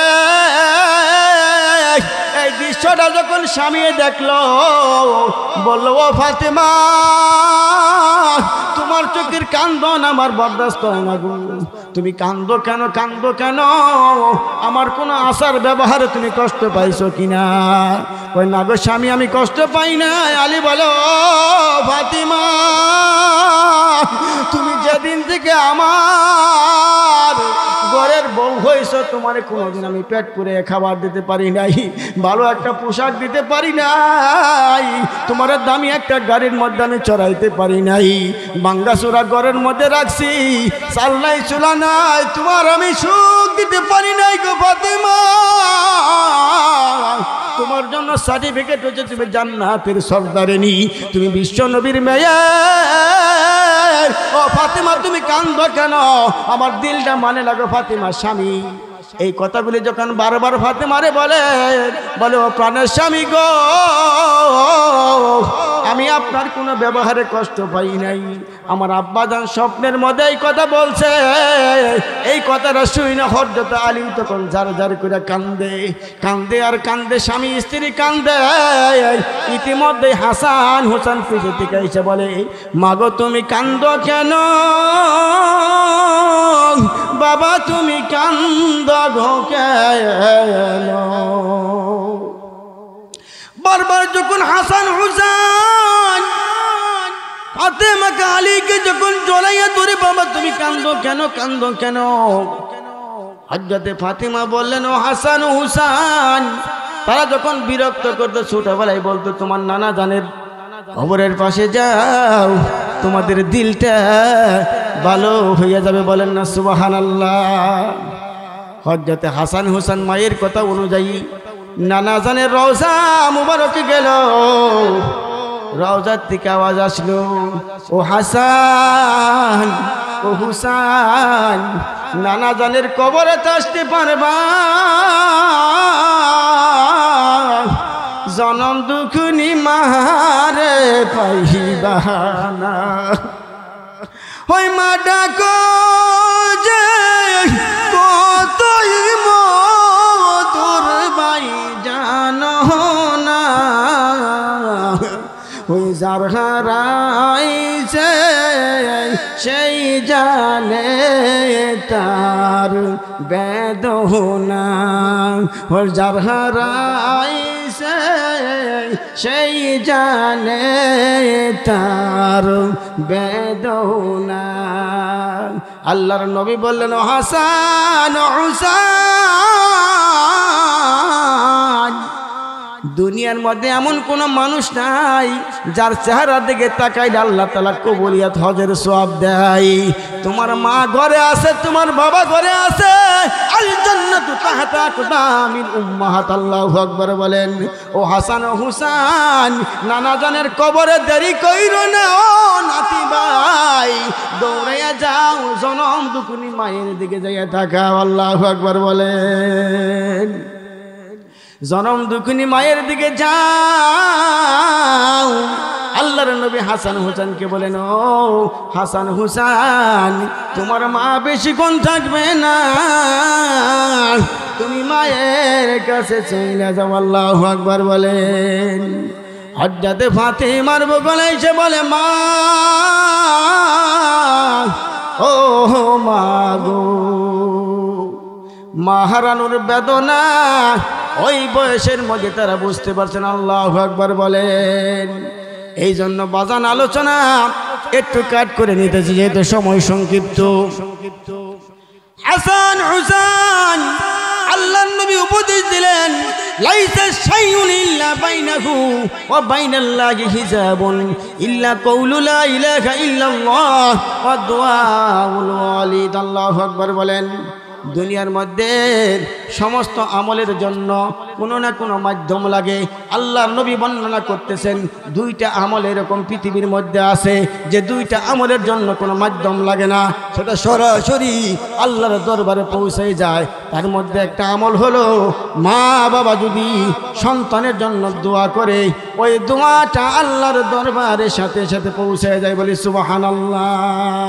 এই দৃশ্যটা যখন স্বামী দেখলো, বলল, ও ফাতেমা তোমার চোখের কান্দন আমার বরদাস্ত হয় না গো, তুমি কান্দো কেন, কান্দো কেন? আমার কোনো আচার ব্যবহারে তুমি কষ্ট পাইছো কিনা? কই না গো স্বামী, আমি কষ্ট পাই না। আলী বলো, ফাতিমা তুমি যেদিন থেকে আমার ঘরের বউ হয়েছ, তোমার কোনোদিন আমি পেট পুরে খাবার দিতে পারি নাই, ভালো একটা পোশাক দিতে পারি নাই, তোমার দামি একটা গাড়ির মধ্যে আমি চড়াইতে পারি নাই, বাঙ্গাসুরা ঘরের মধ্যে রাখছি, চাল নাই চুলা নাই, তোমার আমি সুখ দিতে পারি নাই গো ফাতিমা। তোমার জন্য সার্টিফিকেট হচ্ছে তুমি জান্নাতের সর্দারিনী, তুমি বিশ্ব নবীর মেয়ে। ও ফাতেমা তুমি কান্দো কেন? আমার দিলটা মানে লাগো ফাতেমার স্বামী। এই কথাগুলি যখন বারবার ফাতেমারে বলে ও প্রাণের স্বামী গো, আমি আপনার কোনো ব্যবহারে কষ্ট পাই নাই। আমার আব্বাজান স্বপ্নের মধ্যে এই কথা বলছে। এই কথাটা শুই না হযরত আলী তখন ঝার ঝার করে কান্দে কান্দে আর কান্দে, স্বামী স্ত্রী কান্দে। ইতিমধ্যে হাসান হোসেন পিছু থেকে এসে বলে, মাগো তুমি কান্দো কেন? বাবা তুমি কান্দো গো কেন? বারবার যখন হাসান হুসাইন ফাতেমাকে আলীকে যখন জড়াইয়া ধরে, বাবা তুমি কান্দো কেন, কান্দো কেন? হযরতে ফাতেমা বললেন, ও হাসান হুসাইন, তারা যখন বিরক্ত করতো ছোটবেলায় বলতো তোমার নানা জানের কবরের পাশে যাও, তোমাদের দিলটা ভালো হইয়া যাবে। বলেন না সুবহানাল্লাহ। হযরতে হাসান হুসাইন মায়ের কথা অনুযায়ী নানা জানের রওজা মুবারকে গেল। রওজার থেকে আওয়াজ আসলো, ও হাসান, ও হুসাইন, নানা জানের কবরে তো আসতে পারবা, জনম দুঃখনি মারে পাইবা না। ওই মা ডাকো যে কতই মধুর বাই জানো না, ওই যার হারাইছে সেই জানে তার বেদনা। ওই যার হারাইছে সেই জানে তার বেদনা। আল্লাহর নবী বললেন, ও হাসান হুসাইন, দুনিয়ার মধ্যে এমন কোন মানুষ নাই যার চেহারার দিকে তাকাইলে আল্লাহ তাআলা কবুলিয়াত হজের সওয়াব দেয়। তোমার মা ঘরে আছে, তোমার বাবা ঘরে আছে, আল জান্নাতু তাহতা আকদামিল উম্মাহাত। আল্লাহু আকবার বলেন। ও হাসান ও হুসাইন, নানা জানের কবরে দেরি কইরো না ও নাতি ভাই, দৌড়াইয়া যাও জনম দুকুনি মায়ের দিকে যাইয়া তাকাও। আল্লাহু আকবার বলেন। জনম দুঃখিনী মায়ের দিকে যাও। আল্লাহর নবী হাসান হুসাইনকে বলেন, ও হাসান হুসাইন, তোমার মা বেশিক্ষণ থাকবে না, তুমি মায়ের কাছে চলে যাও। আল্লাহু আকবার বলেন। হযরতে ফাতেমার বগলে এসে বলে, মা, ও মা গো, মা হারানোর বেদনা ওই বয়সের মধ্যে তারা বুঝতে পারছেন। আল্লাহু আকবার বলেন। এই জন্য বাজান আলোচনা একটু কাট করে নিতেছি, যেহেতু সময় সংক্ষিপ্ত। হাসান হুসাইন, আল্লাহর নবী উপদেশ দিলেন, লাইসা শাইউন ইল্লা বাইনাহু ওয়া বাইনাল্লাহি হিজাবুন ইল্লা কাউলু লা ইলাহা ইল্লাল্লাহ ওয়া দুআউল ওয়ালিদ। আল্লাহু আকবার বলেন। দুনিয়ার মধ্যে সমস্ত আমলের জন্য কোনো না কোনো মাধ্যম লাগে। আল্লাহর নবী বর্ণনা করতেছেন, দুইটা আমল এরকম পৃথিবীর মধ্যে আছে যে দুইটা আমলের জন্য কোনো মাধ্যম লাগে না, সেটা সরাসরি আল্লাহর দরবারে পৌঁছে যায়। তার মধ্যে একটা আমল হলো, মা বাবা যদি সন্তানের জন্য দোয়া করে, ওই দোয়াটা আল্লাহর দরবারের সাথে সাথে পৌঁছে যায়। বলি সুবহানাল্লাহ।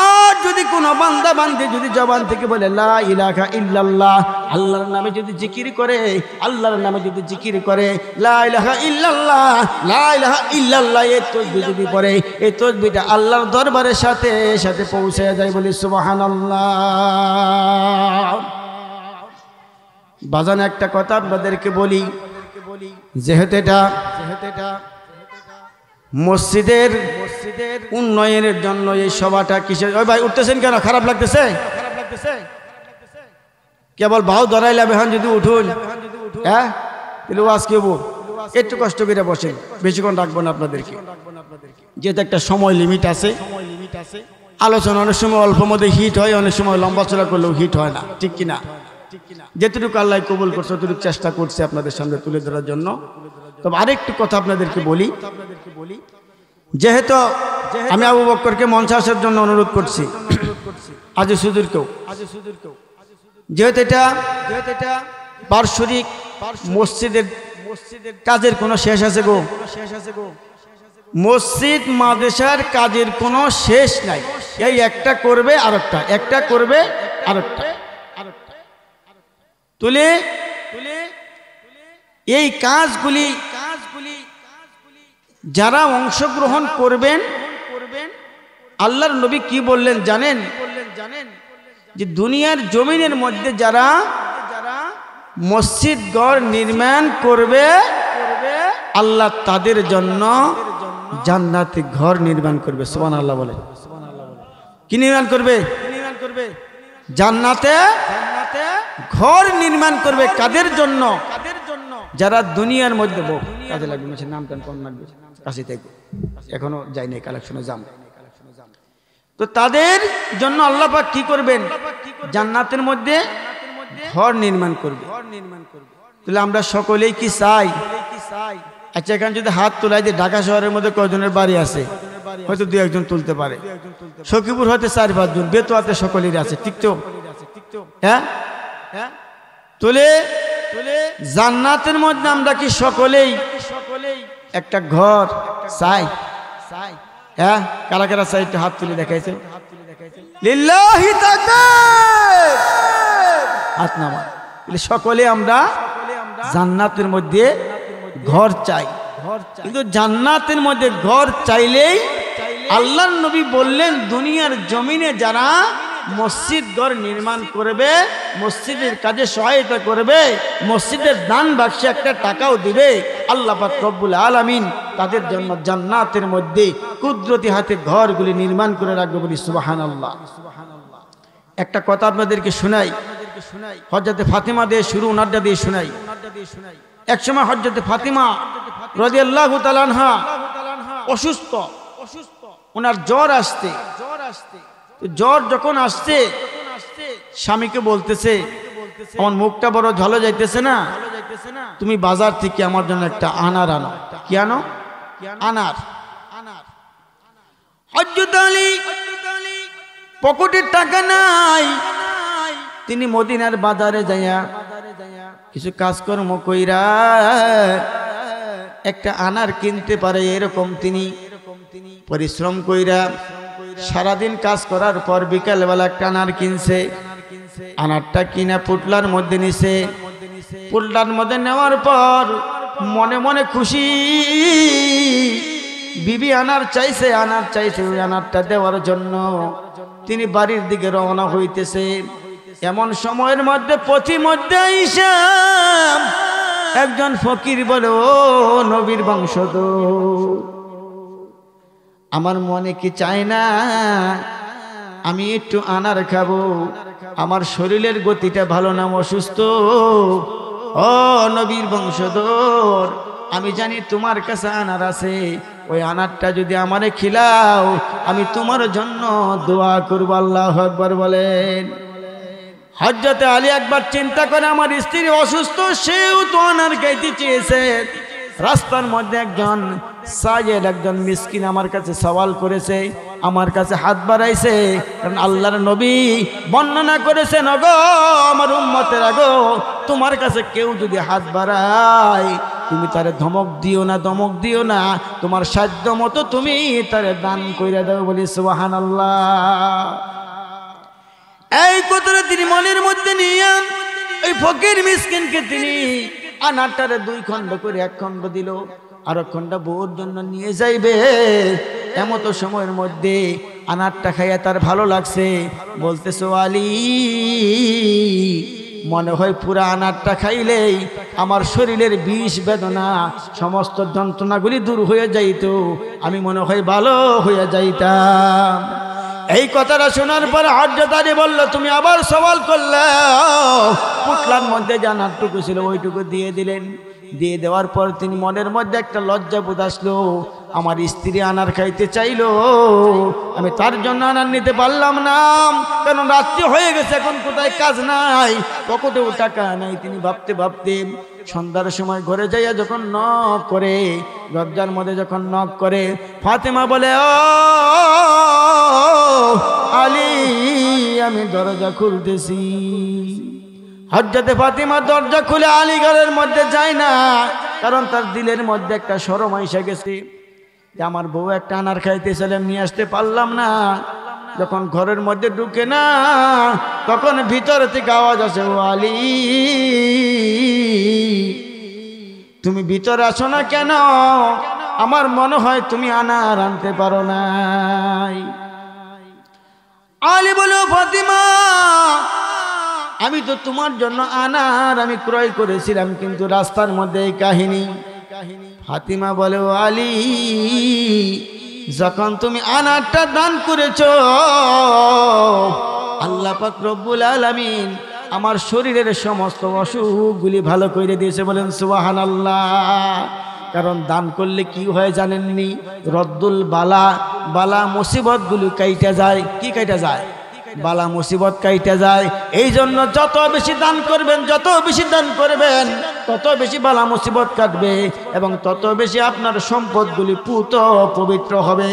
আর যদি কোনো বান্দা বান্দি যদি জবান থেকে বলে লা ইলাহা ইল্লাল্লাহ, আল্লাহর নামে যদি জিকির করে, আল্লাহর নামে যদি জিকির করে, লা ইলাহা ইল্লাল্লাহ, লা ইলাহা ইল্লাল্লাহ, এই তাসবিহ যদি পড়ে, এই তাসবিহটা আল্লাহর দরবারের সাথে সাথে পৌঁছে যায়। বলি সুবহানাল্লাহ। বাজান একটা কথা আপনাদেরকে বলি, যেহেতু এটা মসজিদের উন্নয়নের জন্য এই সভাটা কিসের? ওই ভাই উঠতেছেন কেন? খারাপ লাগতেছে? কেবল ভাও ধরাইলে বেহান যদি উঠুন, হ্যাঁ তাহলে ওয়াজ কেব একটু কষ্ট করে বসেন, বেশিক্ষণ রাখবো না আপনাদেরকে, যেহেতু একটা সময় লিমিট আছে। আলোচনা অনেক সময় অল্প মধ্যে হিট হয়, অনেক সময় লম্বা চড়া করলেও হিট হয় না, ঠিক কিনা? যেটুকু আল্লাহ কবুল করছে ততটুকু চেষ্টা করছে আপনাদের সামনে তুলে ধরার জন্য। তবে আরেকটু কথা আপনাদেরকে বলি, যেহেতু আমি আবু বকরকে মঞ্চে আসার জন্য অনুরোধ করছি, আজ সুদূরকেও, যেহেতু এটা পার্শ্বরিক মসজিদের কাজের কোনো শেষ আছে গো, মসজিদ মাদ্রাসার কাজের কোনো শেষ নাই। এই একটা করবে আরেকটা, একটা করবে আরেকটা, তুলে এই কাজগুলি যারা অংশগ্রহণ করবেন, আল্লাহর নবী কি বললেন জানেন? যে দুনিয়ার জমিনের মধ্যে যারা মসজিদ গড় নির্মাণ করবে, আল্লাহ তাদের জন্য জান্নাতে ঘর নির্মাণ করবে। সুবহানাল্লাহ বলে। কি নির্মাণ করবে? জান্নাতে ঘর নির্মাণ করবে। কাদের জন্য? যারা দুনিয়ার মধ্যে কাজে লাগবে, নাম টান কম লাগবে, কাছে থেকে এখনো যায়নি, কালেকশনে যান। তো তাদের জন্য আল্লাহ পাক কি করবেন? জান্নাতের মধ্যে ঘর নির্মাণ করবে। তাহলে আমরা সকলেই কি চাই? আচ্ছা, এখানে যদি হাত তোলাই যে ঢাকা শহরের মধ্যে কয়জনের বাড়ি আছে? হয়তো 2-1 জন তুলতে পারে। সখীপুর হয়তো 4-5 জন, বেতুয়াতে সকলেরই আছে, ঠিক তো? হ্যাঁ, তুলে জান্নাতের মধ্যে আমরা কি সকলেই একটা ঘর চাই? হ্যাঁ, কারা কারা চাই একটু হাত তুলে দেখাইছে। লিল্লাহি তাকবীর, হাত নামা। সকলে আমরা জান্নাতের মধ্যে ঘর চাই। কিন্তু জান্নাতের মধ্যে ঘর চাইলেই আল্লাহর নবী বললেন, দুনিয়ার জমিনে যারা মসজিদ ঘর নির্মাণ করবে, মসজিদের কাজে সহায়তা করবে, মসজিদের দান বাক্সে একটা টাকাও দিবে, আল্লাহ পাক রব্বুল আলামিন তাদের জন্য জান্নাতের মধ্যে কুদরতি হাতে ঘরগুলি নির্মাণ করে রাখবে। বলি সুবহানাল্লাহ। একটা কথা আপনাদেরকে শোনাই, হযরতে ফাতিমা দিয়ে শুরু, ওনারটা দিয়ে শোনাই। এক সময় হযরতে ফাতিমা রাদিয়াল্লাহু তাআলা আনহা অসুস্থ, ওনার জ্বর আসছে। জ্বর যখন আসছে, স্বামীকে বলতেছে, আমার মুখটা বড় ঝালো যাইতেছে না, তুমি বাজার থেকে আমার জন্য একটা আনার আনো। কি আনো? আনার। হযরত আলী পকেটের টাকা নাই, তিনি মদিনার বাজারে যাইয়া কিছু কাজকর্ম কইরা একটা আনার কিনতে পারে, এরকম তিনি পরিশ্রম কইরা সারাদিন কাজ করার পর বিকালবেলা একটা আনার কিনছে। আনারটা কিনা পুটলার মধ্যে নিছে। পুটলার মধ্যে নেওয়ার পর মনে মনে খুশি, বিবি আনার চাইছে, ওই আনারটা দেওয়ার জন্য তিনি বাড়ির দিকে রওনা হইতেছে। এমন সময়ের মধ্যে পথিমধ্যে আইসা একজন ফকির বলে, ও নবীর বংশধর, আমার মনে কি চায় না আমি একটু আনার খাবো? আমার শরীরের গতিটা ভালো না, অসুস্থ। ও নবীর বংশধর, আমি জানি তোমার কাছে আনার আছে, ওই আনারটা যদি আমারে খিলাও, আমি তোমার জন্য দোয়া করব। আল্লাহু আকবার বলেন। হযরত আলী একবার চিন্তা করে, আমার স্ত্রী অসুস্থ, সেও তো আনার খাইতে চেয়েছে। রাস্তার মধ্যে একজন সাইয়েদ, একজন মিসকিন আমার কাছে সওয়াল করেছে, আমার কাছে হাত বাড়াইছে। কারণ আল্লাহর নবী বর্ণনা করেছেন, ওগো আমার উম্মতেরা গো, তোমার কাছে কেউ যদি হাত বাড়ায়, তুমি তারে ধমক দিও না, তোমার সাধ্য মতো তুমি তারে দান কইরা দাও। বলি সুবহানাল্লাহ। এই কথাটা তিনি মনের মধ্যে নিয়ে ওই ফকির মিসকিনকে তিনি আনারটারে 2 খণ্ড করে 1 খণ্ড দিল, আর 1 খণ্ড বউর জন্য নিয়ে যাইবে। এমত সময়ের মধ্যে আনারটা খাইয়া তার ভালো লাগছে, বলতেছে, আলী মনে হয় পুরা আনারটা খাইলেই আমার শরীরের বিষ বেদনা সমস্ত যন্ত্রণাগুলি দূর হয়ে যাইত, আমি মনে হয় ভালো হয়ে যাইতাম। এই কথাটা শোনার পর হযরত আলী বলল, তুমি আবার সওয়াল করলে। পুটলার মধ্যে জানারটুকু ছিল ওইটুকু দিয়ে দিলেন। দিয়ে দেওয়ার পর তিনি মনের মধ্যে একটা লজ্জা বোধ আসলো, আমার স্ত্রী আনার খাইতে চাইলো, আমি তার জন্য আনার নিতে পারলাম না, কারণ রাত্রি হয়ে গেছে, এখন কোথায় কাজ নাই, পকেটেও টাকা নাই। তিনি ভাবতে ভাবতে সন্ধ্যার সময় ঘরে যাইয়া যখন নক করে, দরজার মধ্যে যখন নক করে, ফাতেমা বলে, ও আলী, আমি দরজা খুলতেছি। হযরতে ফাতেমা দরজা খুলে আলী ঘরের মধ্যে যায় না, কারণ তার দিলের মধ্যে একটা শরম এসে গেছে যে আমার বউ একটা আনার খাইতেছিলাম, নিয়ে আসতে পারলাম না। যখন ঘরের মধ্যে ঢুকে না, তখন ভিতর থেকে আওয়াজ আসে, ও আলী, তুমি ভিতরে আসো না কেন? আমার মনে হয় তুমি আনার আনতে পারো নাই। আলী বলো, ফাতেমা, আমি তো তোমার জন্য আনার আমি ক্রয় করেছিলাম, কিন্তু রাস্তার মধ্যে এই কাহিনী। ফাতেমা বলে, ও আলী, যখন তুমি আনারটা দান করেছো, আল্লাহ পাক রব্বুল আলামিন আমার শরীরের সমস্ত অসুখগুলি ভালো করে দিয়েছে। বলেন সুবহানাল্লাহ। কারণ দান করলে কি হয় জানেননি? রদ্দুল বালা, বালা মুসিবতগুলি কাইটা যায়। কি কাইটা যায়? বালা মুসিবত কাইটা যায়। এই জন্য যত বেশি দান করবেন, যত বেশি দান করবেন, তত বেশি বালা মুসিবত কাটবে এবং তত বেশি আপনার সম্পদগুলি পূত পবিত্র হবে।